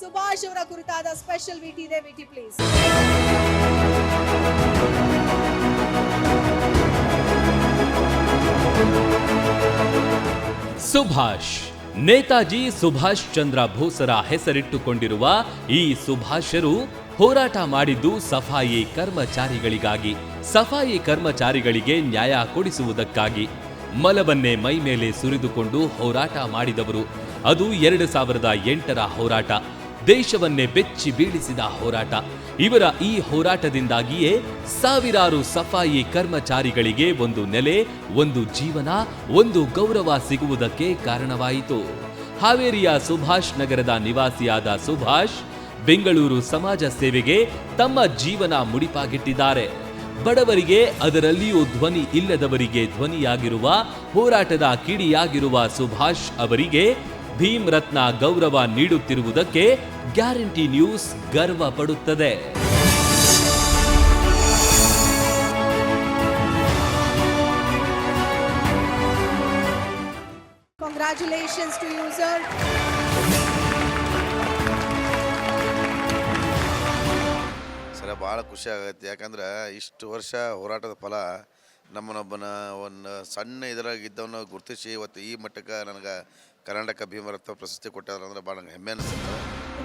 ಸುಭಾಷ್ ಅವರ ಕುರಿತಾದ special VT ಇದೆ. VT please. ಸುಭಾಷ್ ನೇತಾಜಿ ಸುಭಾಷ್ ಚಂದ್ರ ಬೋಸರ ಹೆಸರಿಟ್ಟುಕೊಂಡಿರುವ ಈ ಸುಭಾಷರು ಹೋರಾಟ ಮಾಡಿದ್ದು ಸಫಾಯಿ ಕರ್ಮಚಾರಿಗಳಿಗಾಗಿ, ಸಫಾಯಿ ಕರ್ಮಚಾರಿಗಳಿಗೆ ನ್ಯಾಯ ಕೊಡಿಸುವುದಕ್ಕಾಗಿ. ಮಲವನ್ನೇ ಮೈ ಮೇಲೆ ಸುರಿದುಕೊಂಡು ಹೋರಾಟ ಮಾಡಿದವರು. ಅದು 2008ರ ಹೋರಾಟ, ದೇಶವನ್ನೇ ಬೆಚ್ಚಿ ಬೀಳಿಸಿದ ಹೋರಾಟ. ಇವರ ಈ ಹೋರಾಟದಿಂದಾಗಿಯೇ ಸಾವಿರಾರು ಸಫಾಯಿ ಕರ್ಮಚಾರಿಗಳಿಗೆ ಒಂದು ನೆಲೆ, ಒಂದು ಜೀವನ, ಒಂದು ಗೌರವ ಸಿಗುವುದಕ್ಕೆ ಕಾರಣವಾಯಿತು. ಹಾವೇರಿಯ ಸುಭಾಷ್ ನಗರದ ನಿವಾಸಿಯಾದ ಸುಭಾಷ್ ಬೆಂಗಳೂರು ಸಮಾಜ ಸೇವೆಗೆ ತಮ್ಮ ಜೀವನ ಮುಡಿಪಾಗಿಟ್ಟಿದ್ದಾರೆ. ಬಡವರಿಗೆ, ಅದರಲ್ಲಿಯೂ ಧ್ವನಿ ಇಲ್ಲದವರಿಗೆ ಧ್ವನಿಯಾಗಿರುವ, ಹೋರಾಟದ ಕಿಡಿಯಾಗಿರುವ ಸುಭಾಷ್ ಅವರಿಗೆ ಭೀಮ್ ರತ್ನ ಗೌರವ ನೀಡುತ್ತಿರುವುದಕ್ಕೆ ಗ್ಯಾರಂಟಿ ನ್ಯೂಸ್ ಗರ್ವ ಪಡುತ್ತದೆ. Congratulations to you, sir. ಸರ ಭಾಳ ಖುಷಿ ಆಗತ್ತೆ. ಯಾಕಂದ್ರೆ ಇಷ್ಟು ವರ್ಷ ಹೋರಾಟದ ಫಲ ನಮ್ಮನ್ನೊಬ್ಬನ ಒಂದು ಸಣ್ಣ ಇದರಾಗಿದ್ದವನ್ನ ಗುರುತಿಸಿ ಇವತ್ತು ಈ ಮಟ್ಟಕ್ಕೆ ನನಗೆ ಕರ್ನಾಟಕ ಭೀಮರತ್ನ ಪ್ರಶಸ್ತಿ ಕೊಟ್ಟಾರ ಅಂದ್ರೆ ಭಾಳ ಹೆಮ್ಮೆ ಅನಿಸುತ್ತೆ.